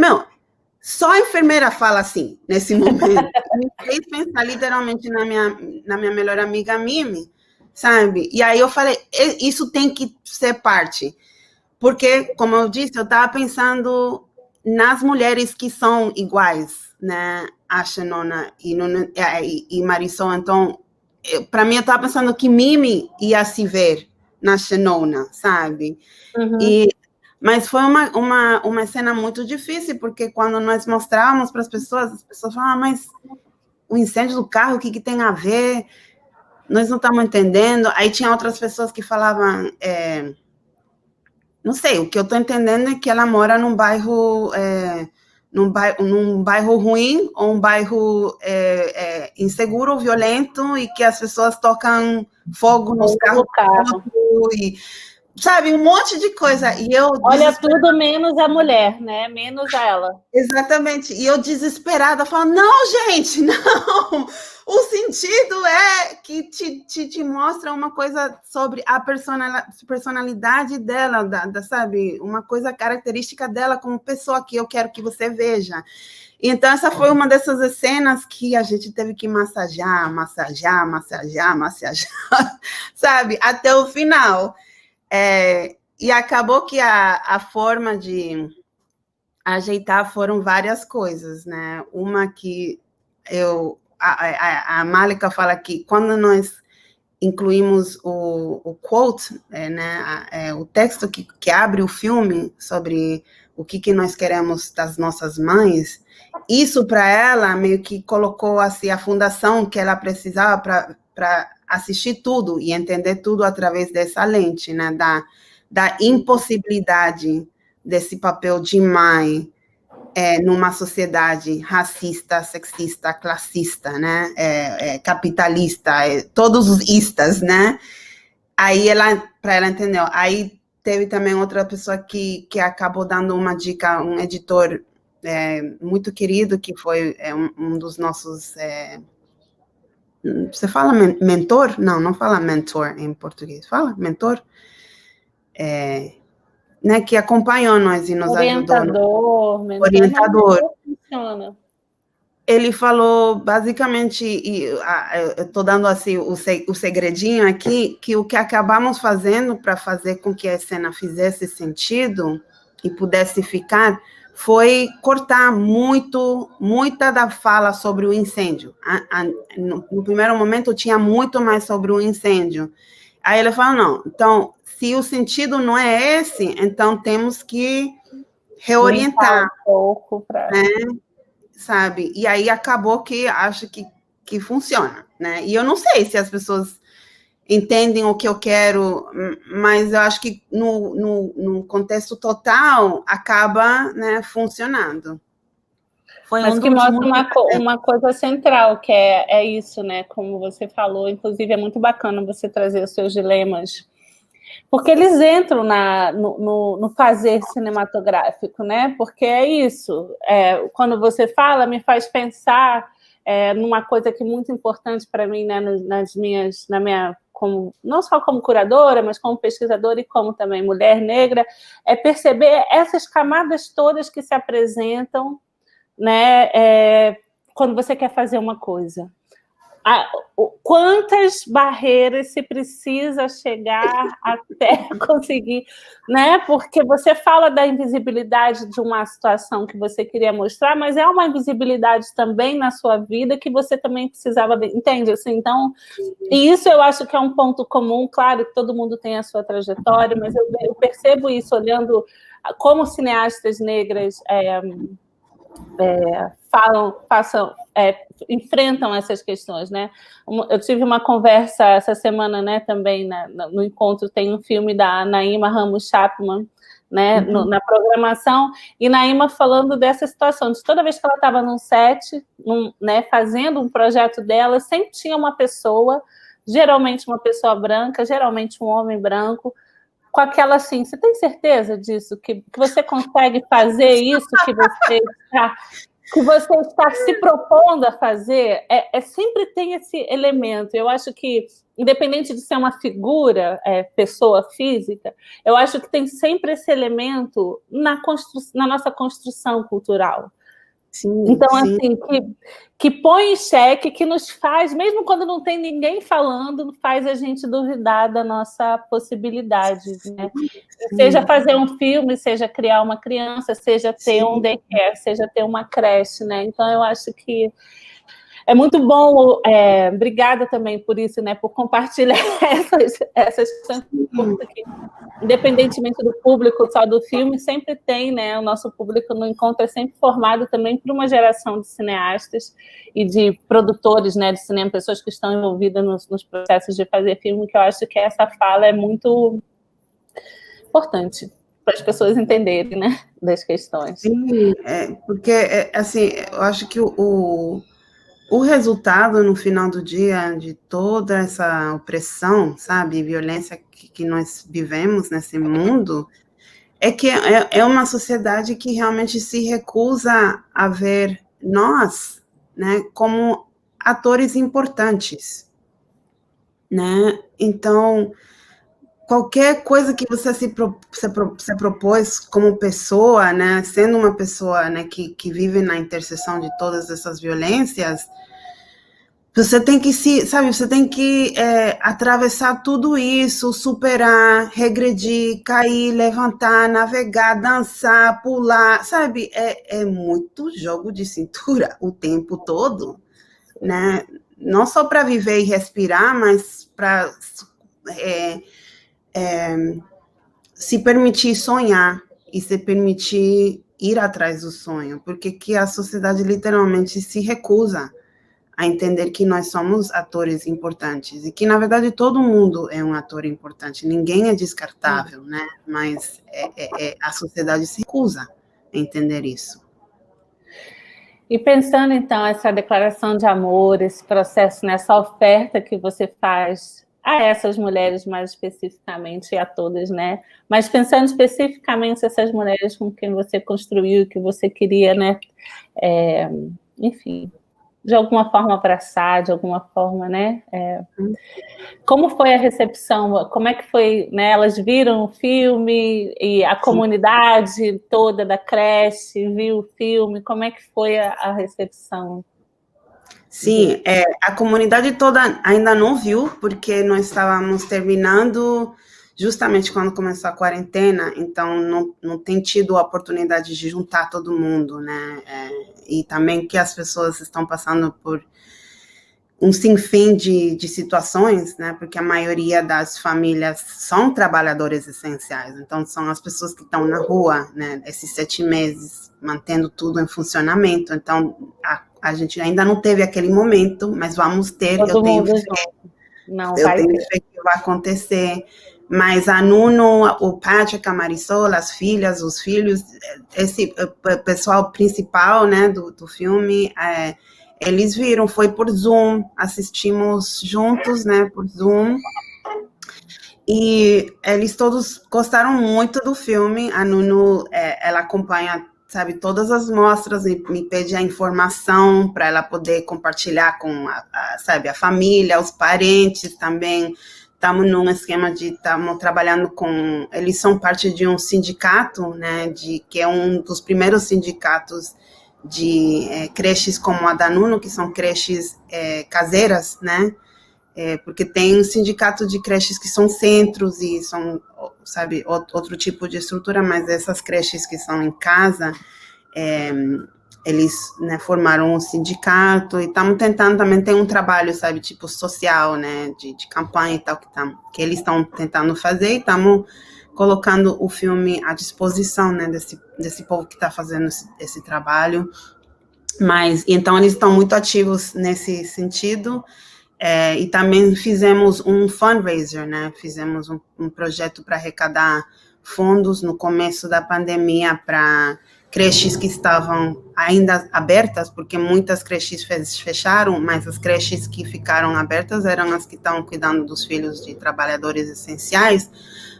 só a enfermeira fala assim, nesse momento. Me fez pensar literalmente na minha melhor amiga Mimi, sabe? E aí eu falei, isso tem que ser parte. Porque, como eu disse, eu estava pensando nas mulheres que são iguais, né? A Shenona e Marisol. Então, para mim, eu estava pensando que Mimi ia se ver na Shenona, sabe? Uhum. Mas foi uma cena muito difícil, porque quando nós mostrávamos para as pessoas falavam, mas o incêndio do carro, o que tem a ver? Nós não estamos entendendo. Aí tinha outras pessoas que falavam, não sei, o que eu estou entendendo é que ela mora num bairro ruim, ou um bairro inseguro ou violento, e que as pessoas tocam fogo nos carros. E, sabe, um monte de coisa. E eu olha tudo menos a mulher, né? Menos ela. Exatamente. E eu desesperada, falando, não, gente, não. O sentido é que te mostra uma coisa sobre a personalidade dela, sabe? Uma coisa característica dela como pessoa que eu quero que você veja. Então, essa foi uma dessas cenas que a gente teve que massagear, sabe? Até o final. E acabou que a forma de ajeitar foram várias coisas, né? Uma que a Malika fala que quando nós incluímos o quote, né, o texto que abre o filme sobre o que nós queremos das nossas mães, isso para ela meio que colocou assim, a fundação que ela precisava para assistir tudo e entender tudo através dessa lente, né, da impossibilidade desse papel de mãe numa sociedade racista, sexista, classista, né, capitalista, todos os istas, né, aí para ela entendeu. Aí teve também outra pessoa que acabou dando uma dica, um editor muito querido, que foi um dos nossos... você fala mentor? Não fala mentor em português. Fala mentor? Né, que acompanhou nós e nos ajudou. Orientador. Funciona. Ele falou, basicamente, eu estou dando assim o segredinho aqui, que o que acabamos fazendo para fazer com que a cena fizesse sentido e pudesse ficar, foi cortar muita da fala sobre o incêndio. No primeiro momento, tinha muito mais sobre o incêndio. Aí ele falou, não, então, se o sentido não é esse, então temos que reorientar. Um pouco para... né? Sabe? E aí acabou que acho que funciona, né? E eu não sei se as pessoas entendem o que eu quero, mas eu acho que no contexto total acaba, né, funcionando. Mas que mostra uma coisa central, que é isso, né? Como você falou, inclusive é muito bacana você trazer os seus dilemas, porque eles entram no fazer cinematográfico, né? Porque é isso. Quando você fala, me faz pensar numa coisa que é muito importante para mim, né, não só como curadora, mas como pesquisadora e como também mulher negra, é perceber essas camadas todas que se apresentam, né, quando você quer fazer uma coisa. Quantas barreiras se precisa chegar até conseguir, né? Porque você fala da invisibilidade de uma situação que você queria mostrar, mas é uma invisibilidade também na sua vida que você também precisava, entende? Assim, então, e isso eu acho que é um ponto comum, claro que todo mundo tem a sua trajetória, mas eu percebo isso olhando como cineastas negras enfrentam essas questões, né? Eu tive uma conversa essa semana, né, também no encontro, tem um filme da Naima Ramos Chapman, né, na programação, e Naima falando dessa situação, de toda vez que ela estava num set, né, fazendo um projeto dela, sempre tinha uma pessoa, geralmente uma pessoa branca, geralmente um homem branco, com aquela assim, você tem certeza disso? Que você consegue fazer isso que você está se propondo a fazer? Sempre tem esse elemento. Eu acho que, independente de ser uma figura, pessoa física, eu acho que tem sempre esse elemento na nossa construção cultural. Sim, então, sim. assim, que põe em xeque, que nos faz, mesmo quando não tem ninguém falando, faz a gente duvidar da nossa possibilidade, né? Seja fazer um filme, seja criar uma criança, seja ter um daycare, seja ter uma creche, né? Então, eu acho que é muito bom, obrigada também por isso, né? Por compartilhar essas questões, porque, independentemente do público só do filme, sempre tem, né? O nosso público no encontro é sempre formado também por uma geração de cineastas e de produtores, né, de cinema, pessoas que estão envolvidas nos processos de fazer filme, que eu acho que essa fala é muito importante para as pessoas entenderem, né, das questões. Sim, porque, assim, eu acho que o resultado, no final do dia, de toda essa opressão, sabe, violência que nós vivemos nesse mundo, é que é uma sociedade que realmente se recusa a ver nós, né, como atores importantes, né? Então, qualquer coisa que você se propôs como pessoa, né, sendo uma pessoa, né, que vive na interseção de todas essas violências, você tem que você tem que atravessar tudo isso, superar, regredir, cair, levantar, navegar, dançar, pular, sabe? É muito jogo de cintura o tempo todo, né? Não só para viver e respirar, mas para se permitir sonhar e se permitir ir atrás do sonho, porque que a sociedade literalmente se recusa a entender que nós somos atores importantes e que, na verdade, todo mundo é um ator importante, ninguém é descartável, né? Mas a sociedade se recusa a entender isso. E pensando, então, essa declaração de amor, esse processo, nessa oferta que você faz a essas mulheres mais especificamente e a todas, né? Mas pensando especificamente essas mulheres com quem você construiu, que você queria, né? Enfim, de alguma forma abraçar, de alguma forma, né? Como foi a recepção? Como é que foi, né? Elas viram o filme e a comunidade toda da creche viu o filme? Como é que foi a recepção? Sim, a comunidade toda ainda não viu, porque nós estávamos terminando justamente quando começou a quarentena, então não tem tido a oportunidade de juntar todo mundo, né? E também que as pessoas estão passando por um sinfim de situações, né? Porque a maioria das famílias são trabalhadores essenciais, então são as pessoas que estão na rua, né? Esses 7 meses, mantendo tudo em funcionamento. Então, a gente ainda não teve aquele momento, mas vamos ter. Todo eu tenho mundo fé que vai acontecer. Mas a Nuno, o Patrick, a Marisol, as filhas, os filhos, esse pessoal principal, né, do filme, eles viram, foi por Zoom, assistimos juntos, né, por Zoom, e eles todos gostaram muito do filme. A Nuno, ela acompanha, sabe, todas as mostras, me pede a informação para ela poder compartilhar com, sabe, a família, os parentes também. Estamos num esquema estamos trabalhando com, eles são parte de um sindicato, né, que é um dos primeiros sindicatos de creches como a da Nuno, que são creches caseiras, né, porque tem um sindicato de creches que são centros e são, sabe, outro tipo de estrutura, mas essas creches que são em casa, eles, né, formaram um sindicato e estamos tentando também ter um trabalho, sabe, tipo social, né, de campanha e tal, que eles estão tentando fazer e estamos colocando o filme à disposição, né, desse povo que está fazendo esse trabalho. Mas, então, eles estão muito ativos nesse sentido. E também fizemos um fundraiser, né? Fizemos um projeto para arrecadar fundos no começo da pandemia para creches que estavam ainda abertas, porque muitas creches fecharam, mas as creches que ficaram abertas eram as que estão cuidando dos filhos de trabalhadores essenciais,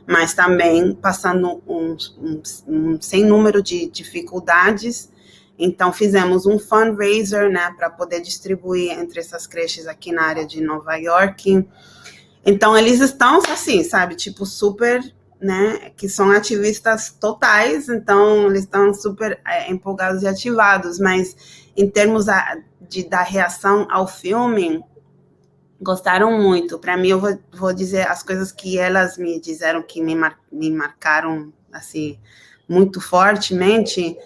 mas também passando um sem número de dificuldades. Então, fizemos um fundraiser, né, para poder distribuir entre essas creches aqui na área de Nova York. Então, eles estão, assim, sabe, tipo, super, né, que são ativistas totais, então, eles estão super empolgados e ativados, mas em termos da reação ao filme, gostaram muito. Para mim, eu vou dizer as coisas que elas me disseram que me marcaram, assim, muito fortemente,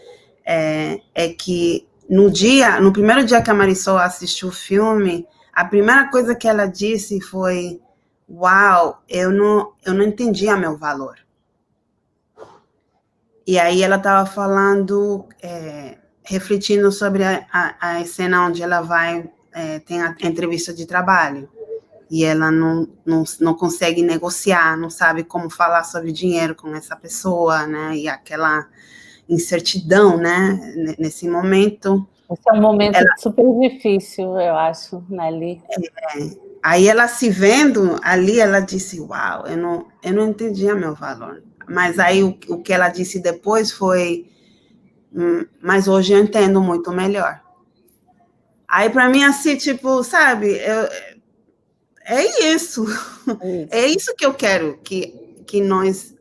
que no primeiro dia que a Marisol assistiu o filme, a primeira coisa que ela disse foi: uau, eu não entendia meu valor. E aí ela estava falando, refletindo sobre a cena onde ela tem a entrevista de trabalho, e ela não consegue negociar, não sabe como falar sobre dinheiro com essa pessoa, né, e aquela incertidão, né, nesse momento. Esse é um momento super difícil, eu acho, Nelly. Aí ela se vendo ali, ela disse, uau, eu não entendia meu valor. Mas aí o que ela disse depois foi, mas hoje eu entendo muito melhor. Aí para mim, assim, tipo, sabe, é isso. É isso que eu quero, que nós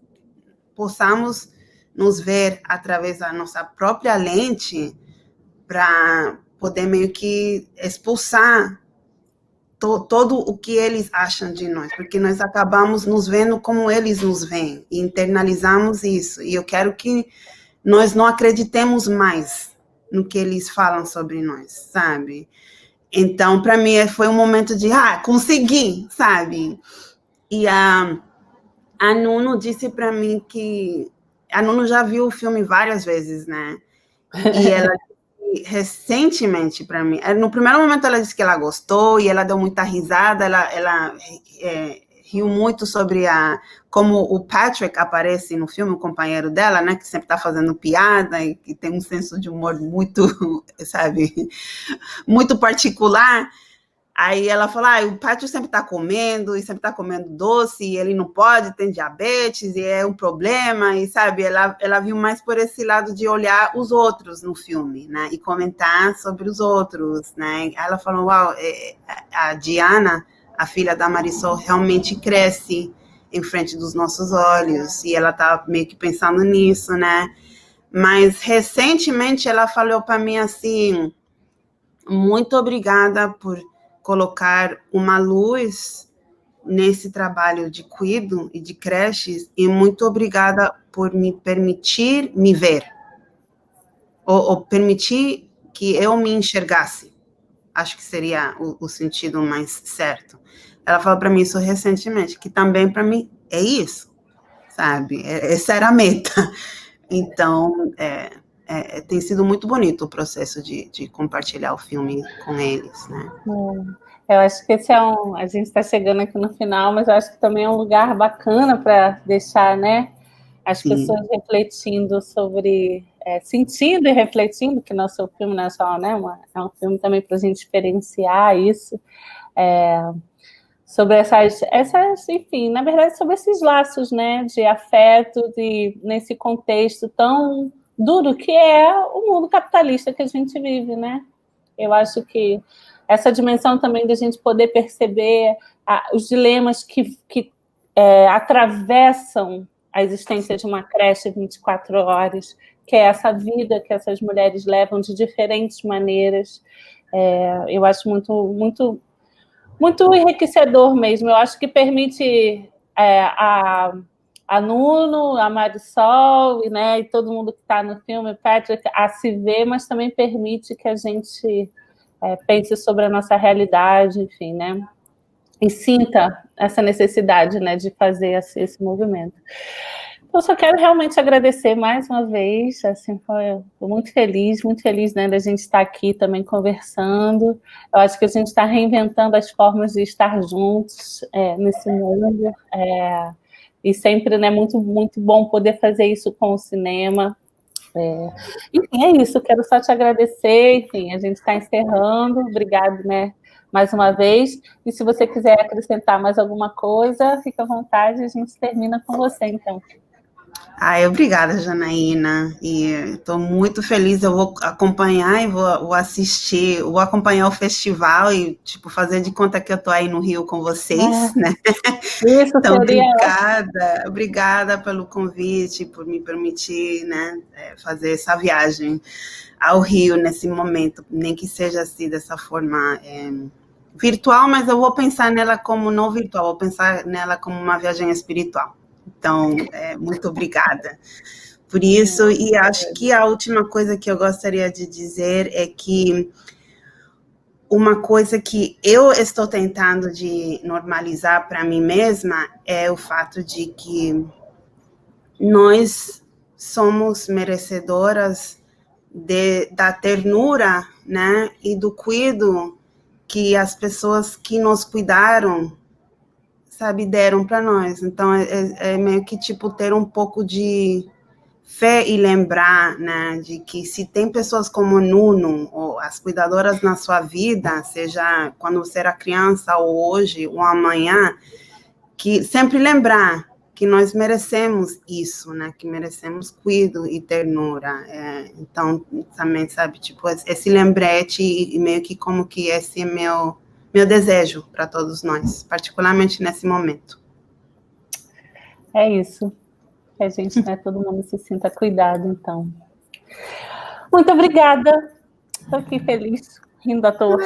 possamos nos ver através da nossa própria lente para poder meio que expulsar todo o que eles acham de nós, porque nós acabamos nos vendo como eles nos veem, e internalizamos isso, e eu quero que nós não acreditemos mais no que eles falam sobre nós, sabe? Então, para mim, foi um momento de, consegui, sabe? E a Nuno disse para mim que a Nuno já viu o filme várias vezes, né? E ela recentemente para mim, no primeiro momento ela disse que ela gostou e ela deu muita risada, ela riu muito sobre como o Patrick aparece no filme, o companheiro dela, né, que sempre está fazendo piada e que tem um senso de humor muito, sabe, muito particular. Aí ela fala, o Patrick sempre está comendo, e sempre está comendo doce, e ele não pode, tem diabetes, e é um problema, e sabe, ela viu mais por esse lado de olhar os outros no filme, né, e comentar sobre os outros, né. Aí ela falou, uau, a Diana, a filha da Marisol, realmente cresce em frente dos nossos olhos, e ela tá meio que pensando nisso, né. Mas recentemente ela falou para mim assim, muito obrigada por colocar uma luz nesse trabalho de cuido e de creches, e muito obrigada por me permitir me ver, ou permitir que eu me enxergasse, acho que seria o sentido mais certo. Ela falou para mim isso recentemente, que também para mim é isso, sabe, essa era a meta. Então, tem sido muito bonito o processo de compartilhar o filme com eles, né? Eu acho que esse a gente está chegando aqui no final, mas eu acho que também é um lugar bacana para deixar, né, as pessoas refletindo sobre, sentindo e refletindo, que nosso filme não é só, né, é um filme também para a gente experienciar isso, sobre essas, enfim, na verdade, sobre esses laços, né, de afeto, nesse contexto tão duro que é o mundo capitalista que a gente vive, né? Eu acho que essa dimensão também da gente poder perceber os dilemas que atravessam a existência de uma creche 24 horas, que é essa vida que essas mulheres levam de diferentes maneiras. Eu acho muito, muito, muito enriquecedor mesmo. Eu acho que permite a Nuno, a Marisol, né, e todo mundo que está no filme, Patrick, a se ver, mas também permite que a gente pense sobre a nossa realidade, enfim, né? E sinta essa necessidade, né, de fazer esse movimento. Eu só quero realmente agradecer mais uma vez, assim, estou muito feliz, né, da gente estar aqui também conversando. Eu acho que a gente está reinventando as formas de estar juntos nesse mundo, e sempre, né, muito, muito bom poder fazer isso com o cinema. Enfim, é isso, quero só te agradecer, enfim, a gente está encerrando, obrigado, né, mais uma vez, e se você quiser acrescentar mais alguma coisa, fica à vontade, a gente termina com você, então. Obrigada, Janaína, e estou muito feliz, eu vou acompanhar e vou assistir, vou acompanhar o festival e, tipo, fazer de conta que eu estou aí no Rio com vocês, né? Isso então, seria... obrigada pelo convite, por me permitir, né, fazer essa viagem ao Rio nesse momento, nem que seja assim, dessa forma virtual, mas eu vou pensar nela como não virtual, vou pensar nela como uma viagem espiritual. Então, muito obrigada por isso, e acho que a última coisa que eu gostaria de dizer é que uma coisa que eu estou tentando de normalizar para mim mesma é o fato de que nós somos merecedoras da ternura, né, e do cuidado que as pessoas que nos cuidaram, sabe, deram para nós. Então, é meio que, tipo, ter um pouco de fé e lembrar, né, de que se tem pessoas como Nuno, ou as cuidadoras na sua vida, seja quando você era criança, ou hoje, ou amanhã, que sempre lembrar que nós merecemos isso, né, que merecemos cuidado e ternura. Então, também, sabe, tipo, esse lembrete e meio que como que esse é meu desejo para todos nós, particularmente nesse momento. É isso. Que a gente, né, todo mundo se sinta cuidado, então. Muito obrigada. Estou aqui feliz, rindo à toa.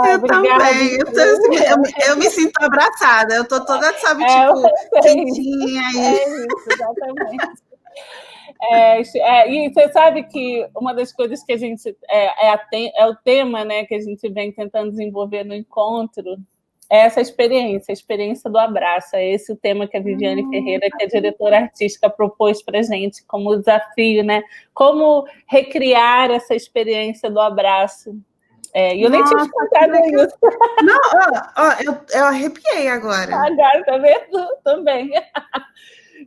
Eu também. Eu me sinto abraçada. Eu estou toda, sabe, tipo, quentinha. É isso, exatamente. E você sabe que uma das coisas que a gente é o tema, né, que a gente vem tentando desenvolver no encontro, é essa experiência, a experiência do abraço. É esse o tema que a Viviane Ferreira, que é diretora artística, propôs para a gente como desafio, né? Como recriar essa experiência do abraço. E eu nem tinha te contado isso. Não, eu arrepiei agora. Agora, tá vendo? Também.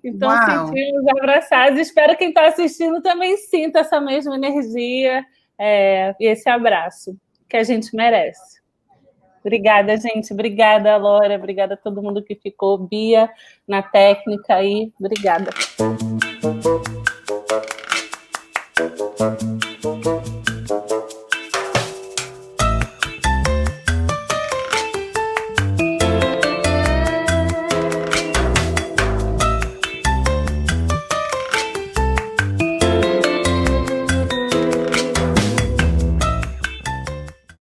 Então, sentimos abraçados. Espero que quem está assistindo também sinta essa mesma energia e esse abraço que a gente merece. Obrigada, gente. Obrigada, Laura. Obrigada a todo mundo que ficou. Bia, na técnica aí. Obrigada.